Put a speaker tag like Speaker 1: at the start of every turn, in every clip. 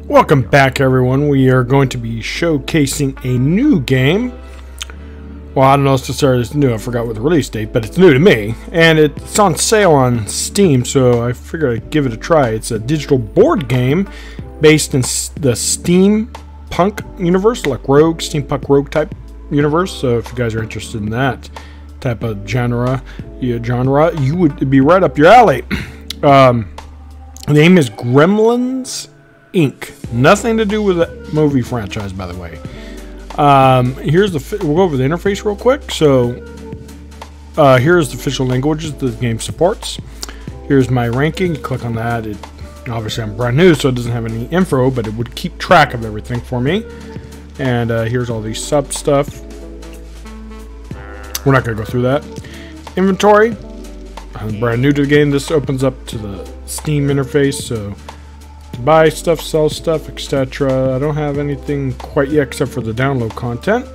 Speaker 1: Welcome back, everyone. We are going to be showcasing a new game. Well, I don't know if it's new. I forgot what the release date, but it's new to me. And it's on sale on Steam, so I figured I'd give it a try. It's a digital board game based in the Steampunk universe, like Steampunk Rogue type universe. So if you guys are interested in that type of genre, you would be right up your alley. The name is Gremlins Inc. Nothing to do with the movie franchise, by the way. We'll go over the interface real quick. So here's the official languages the game supports. Here's my ranking. You click on that. Obviously I'm brand new, so it doesn't have any info, but it would keep track of everything for me. And here's all these sub stuff. We're not going to go through that. Inventory. I'm brand new to the game. This opens up to the Steam interface, so to buy stuff, sell stuff, etc. I don't have anything quite yet except for the download content.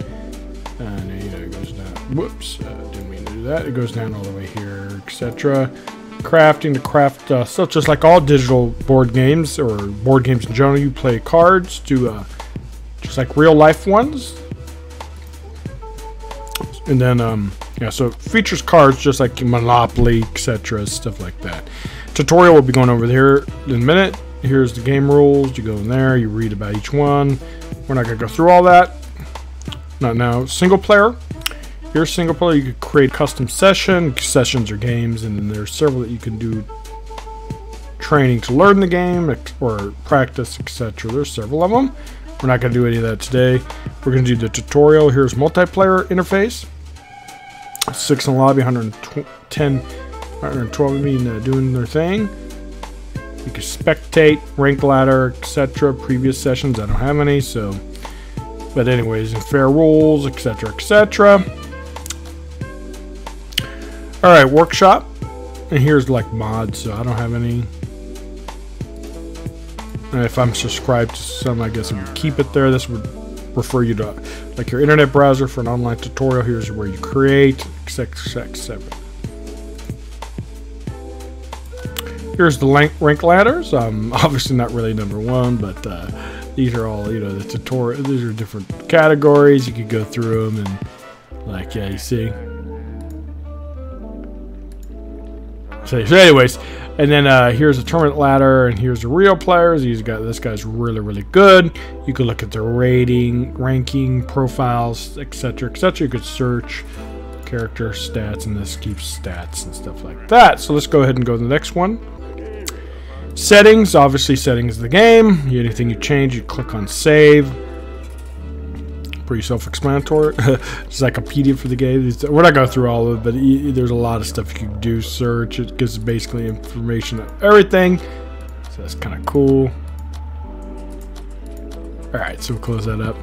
Speaker 1: And it goes down. Whoops, didn't mean to do that. It goes down all the way here, etc. Crafting to craft stuff, just like all digital board games or board games in general. You play cards to just like real life ones. And then so it features cards just like Monopoly, etc. Stuff like that. Tutorial will be going over here in a minute. Here's the game rules. You go in there, you read about each one. We're not going to go through all that. Not now. Single player. Here's single player. You could create custom session. Sessions are games, and then there's several that you can do training to learn the game or practice, etc. There's several of them. We're not going to do any of that today. We're going to do the tutorial. Here's multiplayer interface. 6 in the lobby, 110, 112 doing their thing. You can spectate, rank ladder, etc. Previous sessions, I don't have any, so. But anyways, and fair rules, etc., etc. Alright, workshop. And here's like mods, so I don't have any. And if I'm subscribed to some, I guess I would keep it there. This would refer you to like your internet browser for an online tutorial. Here's where you create, etc., etc. Here's the rank ladders. Obviously not really number one, but these are all, the tutorial. These are different categories. You could go through them and, you see. So anyways, and then here's a tournament ladder, and here's the real players. This guy's really, really good. You could look at their rating, ranking, profiles, etc., etc. You could search character stats, and this keeps stats and stuff like that. So let's go ahead and go to the next one. Settings, obviously settings of the game. Anything you change, you click on save. Pretty self-explanatory. Encyclopedia for the game. We're not going through all of it, but there's a lot of stuff you can do. Search, it gives basically information of everything. So that's kind of cool. Alright, so we'll close that up.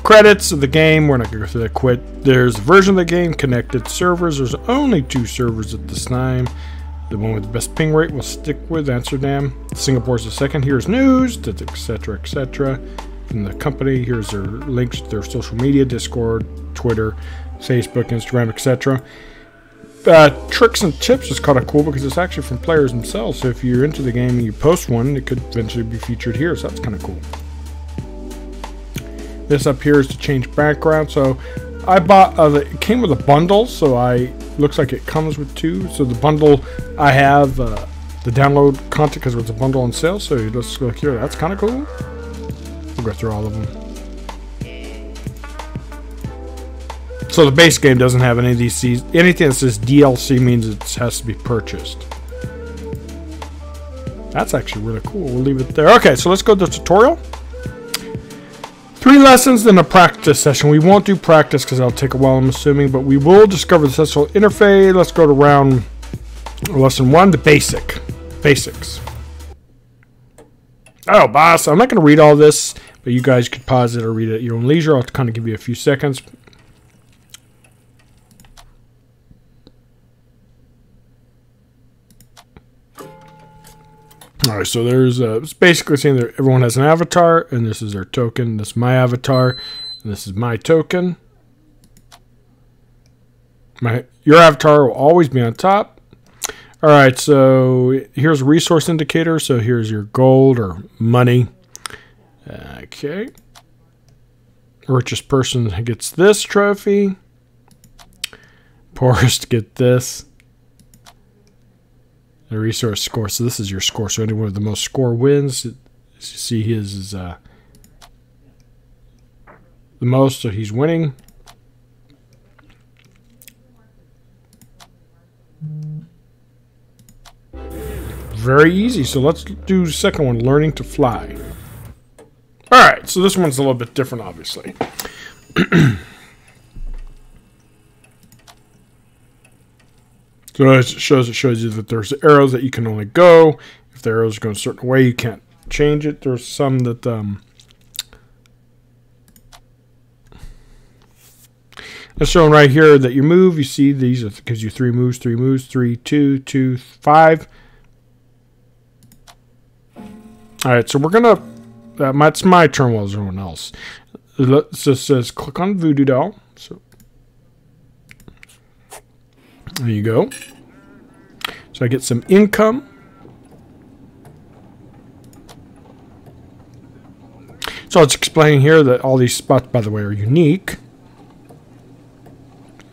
Speaker 1: Credits of the game, we're not going to go through that quick. There's a version of the game, connected servers. There's only 2 servers at this time. The one with the best ping rate will stick with Amsterdam. Singapore's the second. Here's news, etc., etc. From the company. Here's their links to their social media, Discord, Twitter, Facebook, Instagram, etc. Tricks and tips is kind of cool because it's actually from players themselves. So if you're into the game and you post one, it could eventually be featured here. So that's kind of cool. This up here is to change background. So I bought, it came with a bundle, so looks like it comes with 2. So the bundle, I have the download content because it was a bundle on sale. So let's look here. That's kind of cool. We'll go through all of them. So the base game doesn't have any of these. Anything that says DLC means it has to be purchased. That's actually really cool. We'll leave it there. Okay, so let's go to the tutorial. 3 lessons, then a practice session. We won't do practice because that'll take a while, I'm assuming, but we will discover the successful interface. Let's go to lesson 1, the basics. Oh, boss, I'm not going to read all this, but you guys could pause it or read it at your own leisure. I'll kind of give you a few seconds. Alright, so there's it's basically saying that everyone has an avatar, and this is their token. This is my avatar, and this is my token. Your avatar will always be on top. Alright, so here's a resource indicator. So here's your gold or money. Okay. Richest person gets this trophy. Poorest get this. The resource score. So this is your score. So anyone with the most score wins. As you see, his is the most, so he's winning. Very easy. So let's do the second one, learning to fly. Alright, so this one's a little bit different, obviously. So as it shows you that there's arrows that you can only go. If the arrows go a certain way, you can't change it. There's some that it's showing right here that you move. You see these gives you 3 moves, 3, 2, 2, 5. Alright, so we're gonna it's my turn while there's no one else. So it says click on Voodoo Doll. So there you go. So I get some income. So it's explaining here that all these spots, by the way, are unique.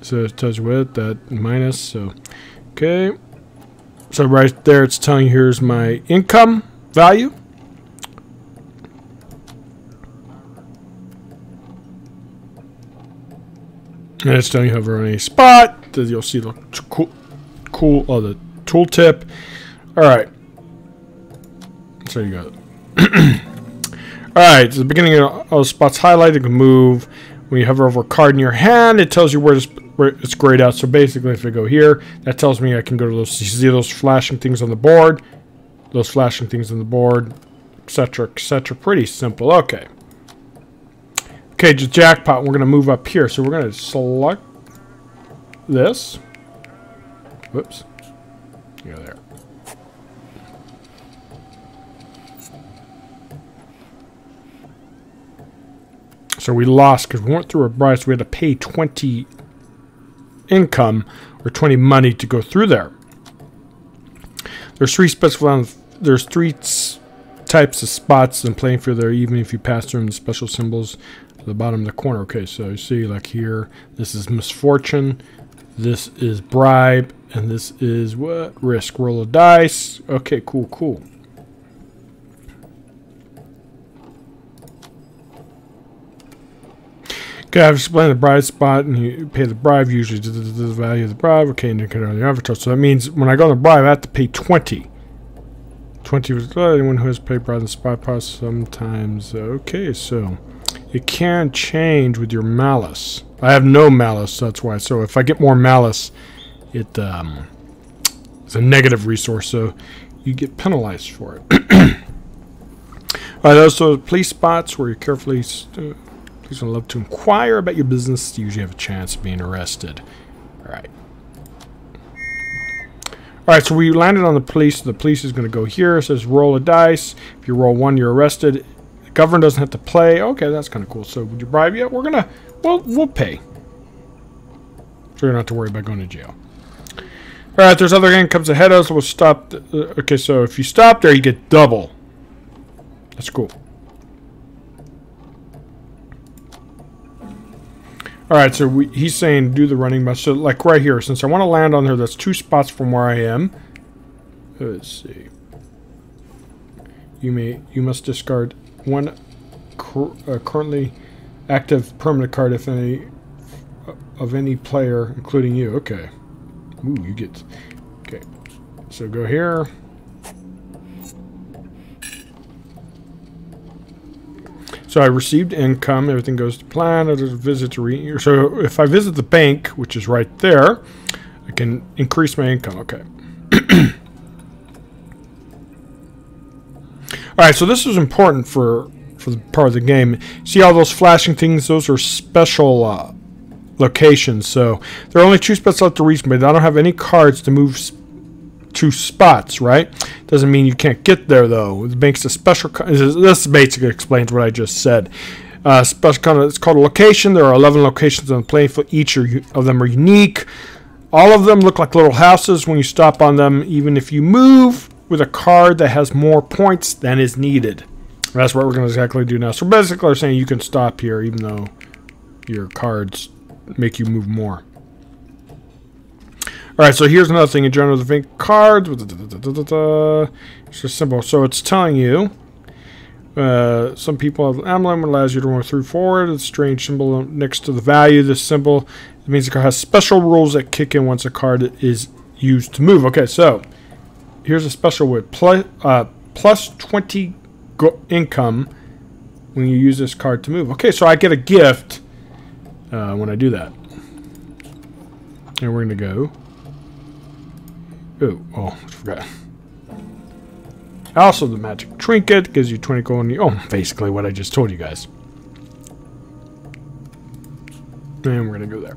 Speaker 1: So it tells you what that minus. So okay. So right there, it's telling you here's my income value. And it's telling you hover on any spot. You'll see the the tooltip. All right. So you got it. All right. So the beginning of all the spots highlighted. You can move. When you hover over a card in your hand, it tells you where it's grayed out. So basically, if I go here, that tells me I can go to those. You see those flashing things on the board. Those flashing things on the board, etc., etc. Pretty simple. Okay. Okay, just jackpot. We're going to move up here. So we're going to select this. Whoops. Go there. So we lost because we went through a bribe, so we had to pay 20 income or 20 money to go through there. There's 3 special. There's 3 types of spots in playing field there, even if you pass through the special symbols. The bottom of the corner. Okay, so you see like here, this is misfortune, this is bribe, and this is what? Risk. Roll a dice. Okay, cool, cool. Okay, I've explained the bribe spot, and you pay the bribe, usually the value of the bribe. Okay, and you can on the avatar. So that means when I go on the bribe, I have to pay 20. 20 was anyone who has paid bribe in the spot pass sometimes. Okay, so it can change with your malice. I have no malice, that's why. So if I get more malice, it's a negative resource, so you get penalized for it. Alright, also police spots where you carefully please would love to inquire about your business. You usually have a chance of being arrested. Alright. Alright, so we landed on the police. The police is going to go here. It says roll a dice. If you roll 1, you're arrested. Governor doesn't have to play. Okay, that's kind of cool. So would you bribe yet? We're gonna, we'll pay. So you don't have to worry about going to jail. All right, there's other incomes ahead of us. We'll stop. Okay, so if you stop there, you get double. That's cool. All right, so he's saying do the running bus. So like right here, since I want to land on there, that's 2 spots from where I am. Let's see. You must discard 1 currently active permanent card if any of any player, including you. Okay. Ooh, you get. Okay. So go here. So I received income. Everything goes to plan. I just visit to so if I visit the bank, which is right there, I can increase my income. Okay. Alright, so this is important for the part of the game. See all those flashing things? Those are special locations. So there are only 2 spots left to reach, but I don't have any cards to move 2 spots, right? Doesn't mean you can't get there, though. The bank's a special... This basically explains what I just said. Special, it's called a location. There are 11 locations on the playing field. Each of them are unique. All of them look like little houses when you stop on them, even if you move with a card that has more points than is needed. That's what we're going to exactly do now. So basically they're saying you can stop here even though your cards make you move more. Alright, so here's another thing in general. The thing cards. It's just simple. So it's telling you some people have emblem allows you to run through forward. It's a strange symbol next to the value. This symbol, it means the card has special rules that kick in once a card is used to move. Okay, so here's a special with plus 20 income when you use this card to move. Okay, so I get a gift when I do that. And we're going to go. Oh, I forgot. Also, the magic trinket gives you 20 gold. Oh, basically what I just told you guys. And we're going to go there.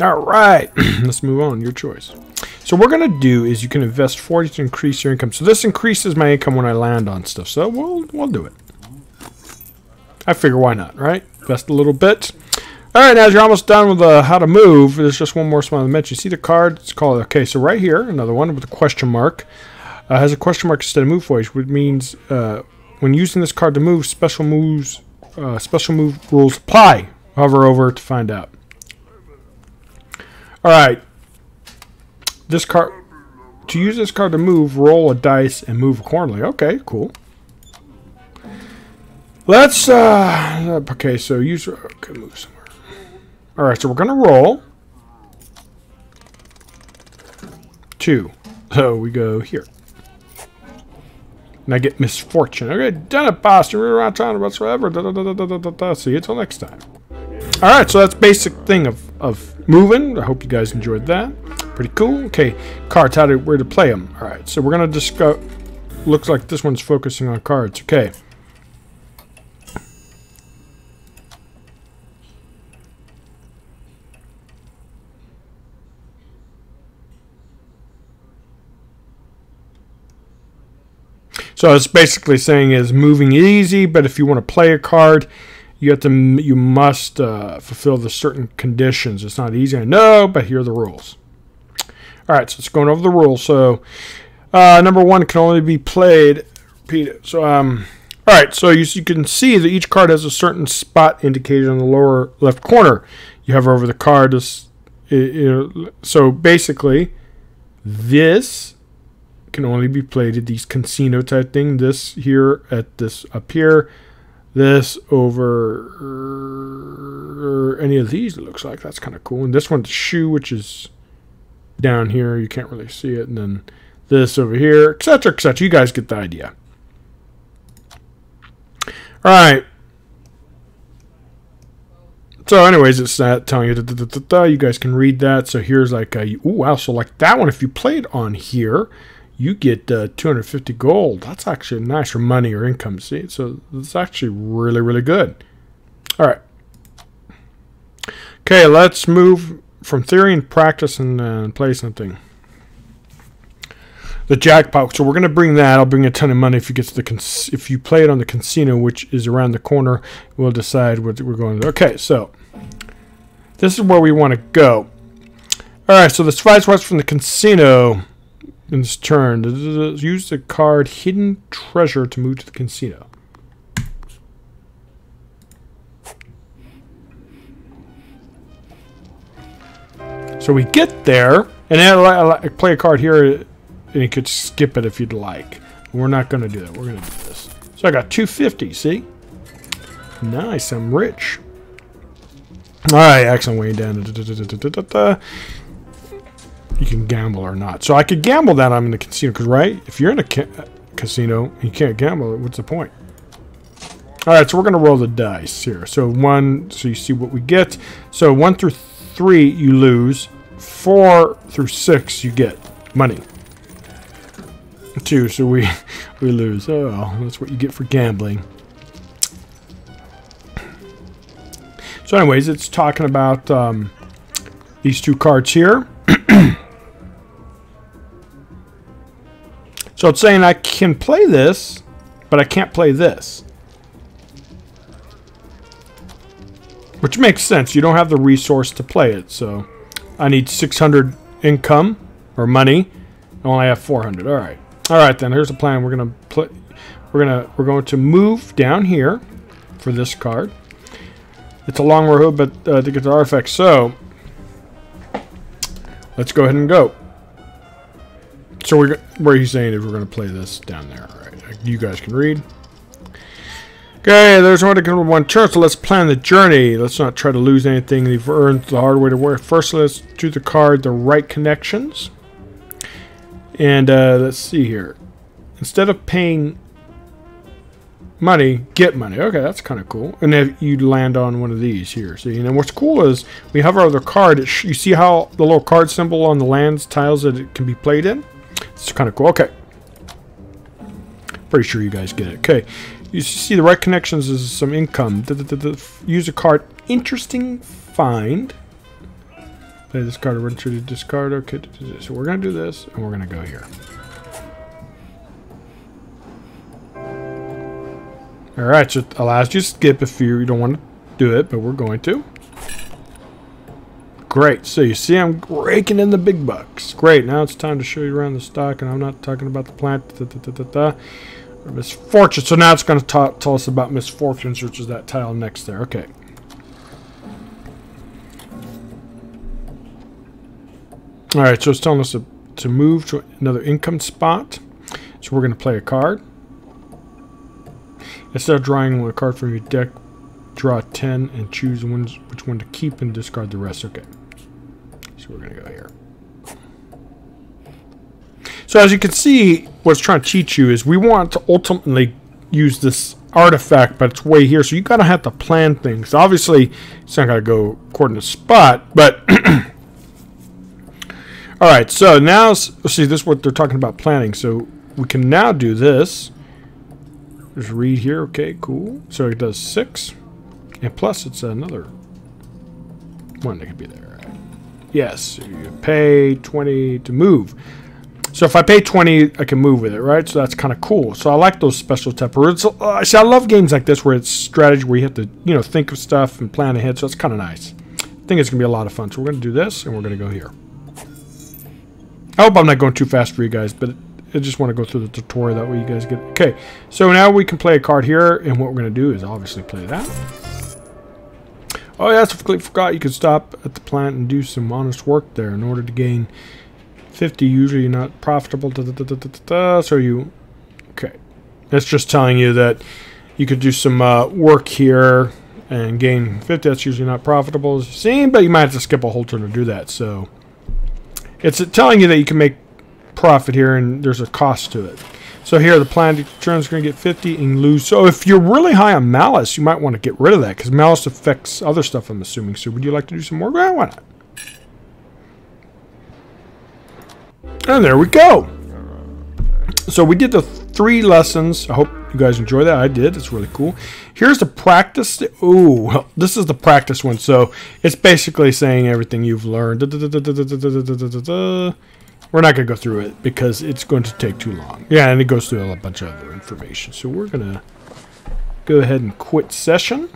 Speaker 1: Alright, let's move on. Your choice. So what we're going to do is you can invest 40 to increase your income. So this increases my income when I land on stuff. So we'll do it. I figure why not, right? Invest a little bit. Alright, now as you're almost done with how to move, there's just one more spot to mention. You see the card? It's called, okay, so right here, another one with a question mark. Has a question mark instead of move voice, which means when using this card to move, special move rules apply. Hover over to find out. Alright. This card, to use this card to move, roll a dice and move accordingly. Okay, cool. Let's, okay, so use, okay, move somewhere. Alright, so we're going to roll 2. So we go here. And I get misfortune. Okay, done it, boss. You're around town whatsoever. See you until next time. Alright, so that's basic thing of moving. I hope you guys enjoyed that. Pretty cool. Okay, cards, where to play them. Alright, so we're going to discuss. Looks like this one's focusing on cards. Okay. So it's basically saying is moving easy, but if you want to play a card, you must fulfill the certain conditions. It's not easy, I know, but here are the rules. All right, so it's going over the rules. So number 1 can only be played. Repeat it. So all right, so you can see that each card has a certain spot indicated on the lower left corner. You hover over the card. So basically, this can only be played at these casino type thing. This here at this up here, this over any of these. It looks like that's kind of cool. And this one's shoe, which is down here. You can't really see it. And then this over here, etc., etc. You guys get the idea. All right. So, anyways, it's that telling you you guys can read that. So here's like a wow. So like that one, if you play it on here, you get 250 gold. That's actually nice for money or income. See, so it's actually really, really good. All right. Okay, let's move from theory and practice and play something. The jackpot. So we're gonna bring that. I'll bring a ton of money if you get to the if you play it on the casino, which is around the corner. We'll decide what we're going to do. Okay, so this is where we want to go. All right. So the 5 spots from the casino. In this turn, use the card Hidden Treasure to move to the casino. So we get there, and then I play a card here, and you could skip it if you'd like. We're not going to do that. We're going to do this. So I got 250, see? Nice, I'm rich. Alright, excellent, way down. You can gamble or not. So I could gamble that I'm in the casino, because right, if you're in a casino and you can't gamble, what's the point? All right, so we're gonna roll the dice here. So 1, so you see what we get. So 1 through 3 you lose. 4 through 6 you get money. 2, so we lose. Oh, that's what you get for gambling. So anyways, it's talking about these 2 cards here. So it's saying I can play this, but I can't play this. Which makes sense. You don't have the resource to play it. So I need 600 income or money. only have 400. All right. Then here's the plan. We're going to move down here for this card. It's a long road, but to get the artifact. So let's go ahead and go. So what he's saying is we're going to play this down there. All right. You guys can read. Okay, there's only one turn, so let's plan the journey. Let's not try to lose anything. You've earned the hard way to work. First, let's do the card, the right connections. And let's see here. Instead of paying money, get money. Okay, that's kind of cool. And then you land on one of these here. See, and then what's cool is we have our other card. You see how the little card symbol on the lands tiles that it can be played in? It's kind of cool. Okay. Pretty sure you guys get it. Okay. You see the right connections is some income. Use a card. Interesting find. Play this card. Run through the discard. Okay. So we're going to do this, and we're going to go here. Alright, so it allows you to skip if you don't want to do it, but we're going to. Great. So you see I'm raking in the big bucks. Great. Now it's time to show you around the stock, and I'm not talking about the plant. Misfortune. So now it's going to tell us about misfortunes, which is that tile next there. Okay. Alright, so it's telling us to move to another income spot. So we're going to play a card. Instead of drawing a card from your deck, draw 10 and choose which one to keep and discard the rest. Okay. So we're going to go here. So as you can see, what's trying to teach you is we want to ultimately use this artifact, but it's way here. So you gotta have to plan things. Obviously, it's not gonna go according to spot, but all right. So now, see, this is what they're talking about planning. So we can now do this. Just read here. Okay, cool. So it does 6, and plus it's another one that could be there. Right? Yes, you pay 20 to move. So if I pay 20, I can move with it, right? So that's kind of cool. So I like those special type of. See, I love games like this where it's strategy, where you have to, think of stuff and plan ahead. So it's kind of nice. I think it's gonna be a lot of fun. So we're gonna do this, and we're gonna go here. I hope I'm not going too fast for you guys, but I just want to go through the tutorial that way you guys get. Okay, so now we can play a card here, and what we're gonna do is obviously play that. Oh yeah, I completely forgot. You can stop at the plant and do some honest work there in order to gain 50. Usually not profitable. So you, okay, that's just telling you that you could do some work here and gain 50. That's usually not profitable, as you've seen, but you might have to skip a whole turn to do that. So it's telling you that you can make profit here, and there's a cost to it. So here, the planned turn is going to get 50 and lose. So if you're really high on malice, you might want to get rid of that, because malice affects other stuff, I'm assuming. So would you like to do some more? Well, why not? And there we go. So we did the 3 lessons. I hope you guys enjoy that. I did. It's really cool. Here's the practice. Ooh, this is the practice one. So it's basically saying everything you've learned. We're not going to go through it because it's going to take too long. Yeah, and it goes through a bunch of other information. So we're going to go ahead and quit session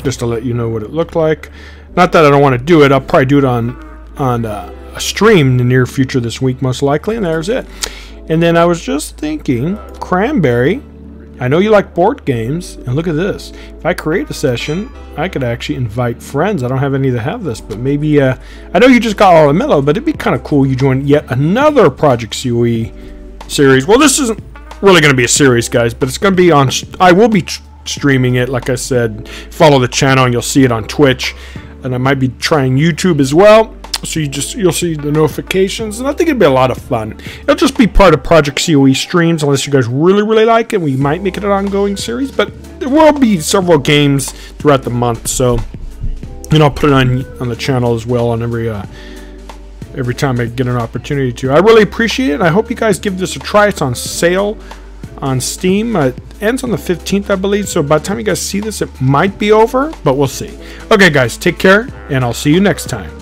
Speaker 1: just to let you know what it looked like. Not that I don't want to do it. I'll probably do it on a stream in the near future this week, most likely, and there's it. And then I was just thinking, Cranberry, I know you like board games, and look at this. If I create a session, I could actually invite friends. I don't have any that have this, but maybe, I know you just got all the mellow, but it'd be kind of cool you join yet another Project COE series. Well, this isn't really going to be a series, guys, but it's going to be on, I will be streaming it, like I said. Follow the channel, and you'll see it on Twitch, and I might be trying YouTube as well. So you'll see the notifications, and I think it'd be a lot of fun. It'll just be part of Project COE streams, unless you guys really, really like it. We might make it an ongoing series, but there will be several games throughout the month. So, I'll put it on the channel as well on every time I get an opportunity to. I really appreciate it, and I hope you guys give this a try. It's on sale on Steam. It ends on the 15th, I believe. So by the time you guys see this, it might be over, but we'll see. Okay, guys, take care, and I'll see you next time.